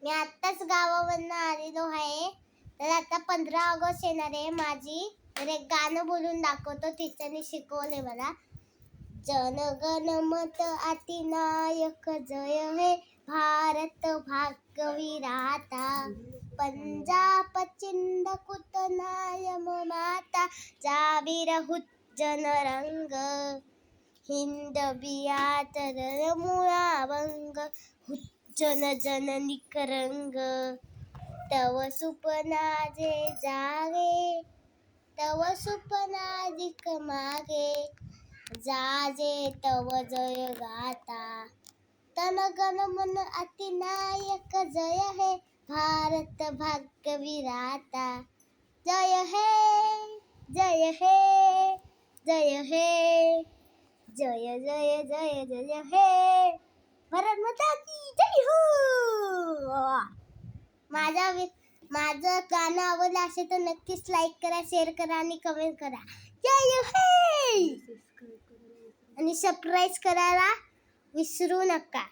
मी आत्ताच गावावरनं आलेलो आहे. तर आता 15 ऑगस्ट येणार आहे माझी. तर एक गाणं बोलून दाखवतो. टीचरने शिकवले मला. जनगण मत अतिनायक जय हे भारत भाग्य विधाता. पंजाब चिंद कुतनायम माता जावीर हुज्जन रंग. हिंद बियातर मुळावंग हुज्जन जननिक रंग. तव सुपना जे जागे तव सुपना अधिक मागे. जाजे तव जय गाता. तन गण मन अतिनायक जय हे भारत भाग्य विधाता. जय हे जय हे जय हे जय जय जय जय हे भारत माता की जय हो. माझं गाणं आवडलं असेल तर नक्कीच लाईक करा, शेअर करा आणि कमेंट करा. जय हे आणि सबस्क्राईब करायला विसरू नका.